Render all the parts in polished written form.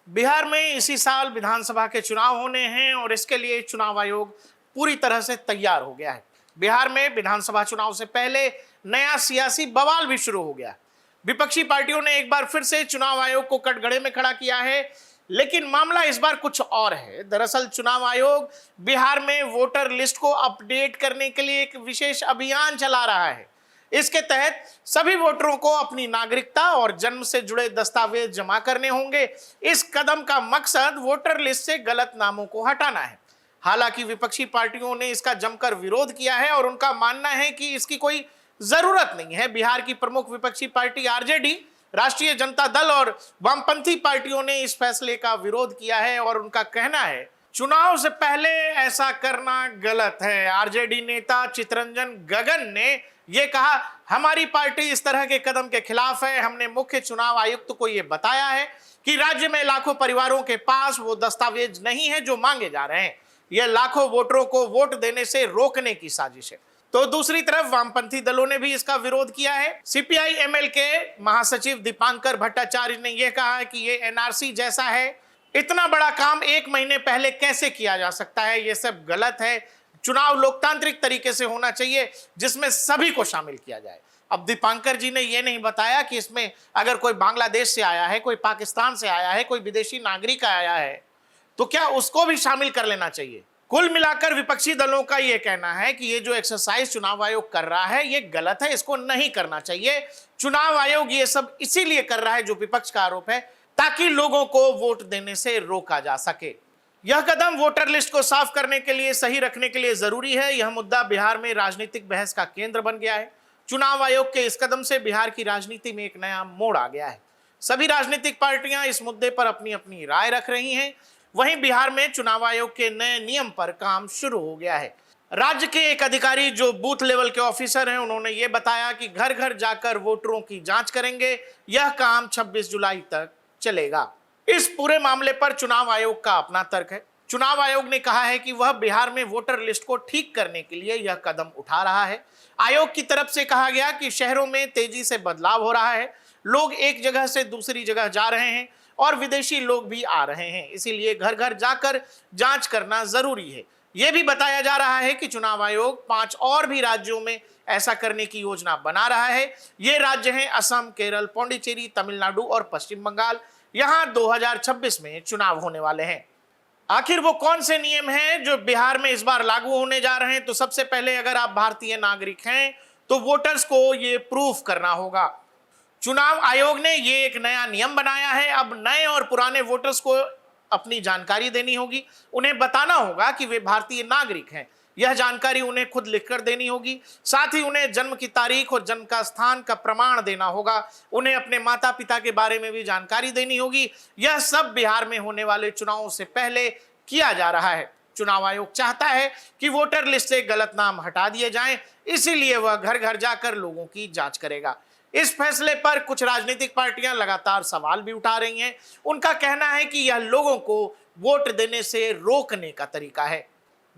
बिहार में इसी साल विधानसभा के चुनाव होने हैं और इसके लिए चुनाव आयोग पूरी तरह से तैयार हो गया है। बिहार में विधानसभा चुनाव से पहले नया सियासी बवाल भी शुरू हो गया है। विपक्षी पार्टियों ने एक बार फिर से चुनाव आयोग को कटघरे में खड़ा किया है, लेकिन मामला इस बार कुछ और है। दरअसल चुनाव आयोग बिहार में वोटर लिस्ट को अपडेट करने के लिए एक विशेष अभियान चला रहा है। इसके तहत सभी वोटरों को अपनी नागरिकता और जन्म से जुड़े दस्तावेज जमा करने होंगे। इस कदम का मकसद वोटर लिस्ट से गलत नामों को हटाना है। हालांकि विपक्षी पार्टियों ने इसका जमकर विरोध किया है और उनका मानना है कि इसकी कोई जरूरत नहीं है। बिहार की प्रमुख विपक्षी पार्टी आरजेडी, राष्ट्रीय जनता दल और वामपंथी पार्टियों ने इस फैसले का विरोध किया है और उनका कहना है चुनाव से पहले ऐसा करना गलत है। आरजेडी नेता चितरंजन गगन ने यह कहा, हमारी पार्टी इस तरह के कदम के खिलाफ है। हमने मुख्य चुनाव आयुक्त को यह बताया है कि राज्य में लाखों परिवारों के पास वो दस्तावेज नहीं है जो मांगे जा रहे हैं। यह लाखों वोटरों को वोट देने से रोकने की साजिश है। तो दूसरी तरफ वामपंथी दलों ने भी इसका विरोध किया है। सीपीआई एमएल के महासचिव दीपांकर भट्टाचार्य ने यह कहा है कि यह एनआरसी जैसा है। इतना बड़ा काम एक महीने पहले कैसे किया जा सकता है? यह सब गलत है। चुनाव लोकतांत्रिक तरीके से होना चाहिए जिसमें सभी को शामिल किया जाए। अब दीपांकर जी ने यह नहीं बताया कि इसमें अगर कोई बांग्लादेश से आया है, कोई पाकिस्तान से आया है, कोई विदेशी नागरिक आया है तो क्या उसको भी शामिल कर लेना चाहिए। कुल मिलाकर विपक्षी दलों का यह कहना है कि ये जो एक्सरसाइज चुनाव आयोग कर रहा है ये गलत है, इसको नहीं करना चाहिए। चुनाव आयोग ये सब इसीलिए कर रहा है, जो विपक्ष का आरोप है, ताकि लोगों को वोट देने से रोका जा सके। यह कदम वोटर लिस्ट को साफ करने के लिए, सही रखने के लिए जरूरी है। यह मुद्दा बिहार में राजनीतिक बहस का केंद्र बन गया है। चुनाव आयोग के इस कदम से बिहार की राजनीति में एक नया मोड़ आ गया है। सभी राजनीतिक पार्टियां इस मुद्दे पर अपनी अपनी राय रख रही हैं। वहीं बिहार में चुनाव आयोग के नए नियम पर काम शुरू हो गया है। राज्य के एक अधिकारी जो बूथ लेवल के ऑफिसर हैं, उन्होंने ये बताया कि घर घर जाकर वोटरों की जांच करेंगे। यह काम 26 जुलाई तक चलेगा। इस पूरे मामले पर चुनाव आयोग का अपना तर्क है। चुनाव आयोग ने कहा है कि वह बिहार में वोटर लिस्ट को ठीक करने के लिए यह कदम उठा रहा है। आयोग की तरफ से कहा गया कि शहरों में तेजी से बदलाव हो रहा है, लोग एक जगह से दूसरी जगह जा रहे हैं और विदेशी लोग भी आ रहे हैं, इसीलिए घर घर जाकर जांच करना जरूरी है। यह भी बताया जा रहा है कि चुनाव आयोग 5 और भी राज्यों में ऐसा करने की योजना बना रहा है। ये राज्य हैं असम, केरल, पौंडीचेरी, तमिलनाडु और पश्चिम बंगाल। यहां 2026 में चुनाव होने वाले हैं। आखिर वो कौन से नियम हैं जो बिहार में इस बार लागू होने जा रहे हैं? तो सबसे पहले, अगर आप भारतीय नागरिक हैं तो वोटर्स को ये प्रूफ करना होगा। चुनाव आयोग ने ये एक नया नियम बनाया है। अब नए और पुराने वोटर्स को अपनी जानकारी देनी होगी। उन्हें बताना होगा कि वे भारतीय नागरिक हैं। यह जानकारी उन्हें खुद लिखकर देनी होगी। साथ ही उन्हें जन्म की तारीख और जन्म का स्थान का प्रमाण देना होगा। उन्हें अपने माता पिता के बारे में भी जानकारी देनी होगी। यह सब बिहार में होने वाले चुनावों से पहले किया जा रहा है। चुनाव आयोग चाहता है कि वोटर लिस्ट से गलत नाम हटा दिए जाएं, इसीलिए वह घर घर जाकर लोगों की जांच करेगा। इस फैसले पर कुछ राजनीतिक पार्टियां लगातार सवाल भी उठा रही हैं। उनका कहना है कि यह लोगों को वोट देने से रोकने का तरीका है।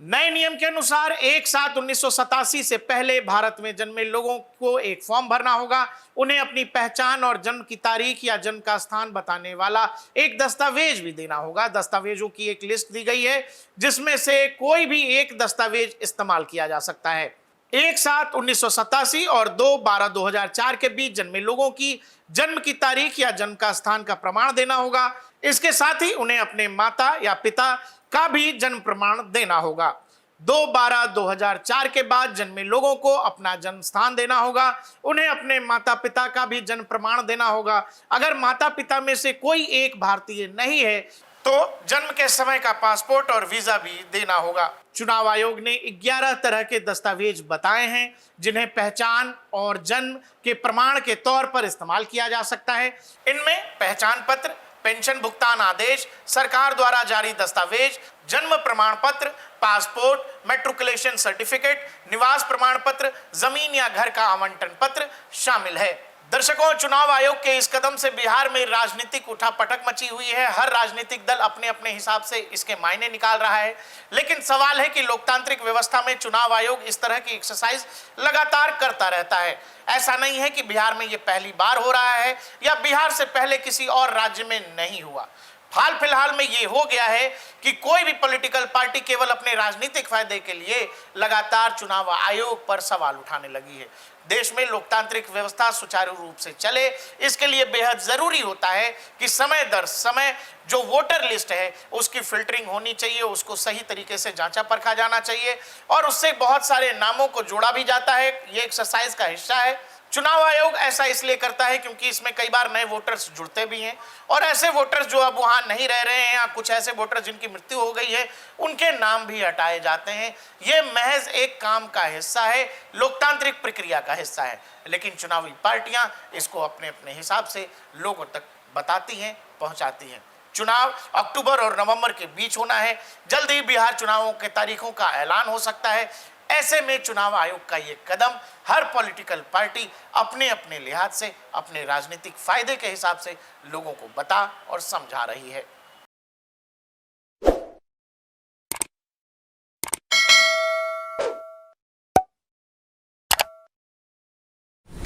नए नियम के अनुसार 1/7/1987 से पहले भारत में जन्मे लोगों को एक फॉर्म भरना होगा। उन्हें अपनी पहचान और जन्म की तारीख या जन्म का स्थान बताने वाला एक दस्तावेज भी देना होगा। दस्तावेजों की एक लिस्ट दी गई है जिसमें से कोई भी एक दस्तावेज इस्तेमाल किया जा सकता है। 1/7/1987 और 2/12/2004 के बीच जन्मे लोगों की जन्म की तारीख या जन्म का स्थान का प्रमाण देना होगा। इसके साथ ही उन्हें अपने माता या पिता का भी जन्म प्रमाण देना होगा। 2/12/2004 के बाद जन्मे लोगों को अपना जन्म स्थान देना होगा। उन्हें अपने माता पिता का भी जन्म प्रमाण देना होगा। अगर माता पिता में से कोई एक भारतीय नहीं है तो जन्म के समय का पासपोर्ट और वीजा भी देना होगा। चुनाव आयोग ने 11 तरह के दस्तावेज बताए हैं जिन्हें पहचान और जन्म के प्रमाण के तौर पर इस्तेमाल किया जा सकता है। इनमें पहचान पत्र, पेंशन भुगतान आदेश, सरकार द्वारा जारी दस्तावेज, जन्म प्रमाण पत्र, पासपोर्ट, मैट्रिकुलेशन सर्टिफिकेट, निवास प्रमाण पत्र, जमीन या घर का आवंटन पत्र शामिल है। दर्शकों, चुनाव आयोग के इस कदम से बिहार में राजनीतिक उठापटक मची हुई है। हर राजनीतिक दल अपने अपने हिसाब से इसके मायने निकाल रहा है, लेकिन सवाल है कि लोकतांत्रिक व्यवस्था में चुनाव आयोग इस तरह की एक्सरसाइज लगातार करता रहता है। ऐसा नहीं है कि बिहार में ये पहली बार हो रहा है या बिहार से पहले किसी और राज्य में नहीं हुआ। हाल फिलहाल में ये हो गया है कि कोई भी पॉलिटिकल पार्टी केवल अपने राजनीतिक फायदे के लिए लगातार चुनाव आयोग पर सवाल उठाने लगी है। देश में लोकतांत्रिक व्यवस्था सुचारू रूप से चले, इसके लिए बेहद जरूरी होता है कि समय दर समय जो वोटर लिस्ट है उसकी फिल्टरिंग होनी चाहिए, उसको सही तरीके से जांचा परखा जाना चाहिए और उससे बहुत सारे नामों को जोड़ा भी जाता है। ये एक्सरसाइज का हिस्सा है। चुनाव आयोग ऐसा इसलिए करता है क्योंकि इसमें कई बार नए वोटर्स जुड़ते भी हैं और ऐसे वोटर्स जो अब वहां नहीं रह रहे हैं या कुछ ऐसे वोटर्स जिनकी मृत्यु हो गई है उनके नाम भी हटाए जाते हैं। ये महज एक काम का हिस्सा है, लोकतांत्रिक प्रक्रिया का हिस्सा है, लेकिन चुनावी पार्टियां इसको अपने अपने हिसाब से लोगों तक बताती हैं, पहुंचाती हैं। चुनाव अक्टूबर और नवंबर के बीच होना है। जल्द ही बिहार चुनावों के तारीखों का ऐलान हो सकता है। ऐसे में चुनाव आयोग का ये कदम हर पॉलिटिकल पार्टी अपने अपने लिहाज से, अपने राजनीतिक फायदे के हिसाब से लोगों को बता और समझा रही है।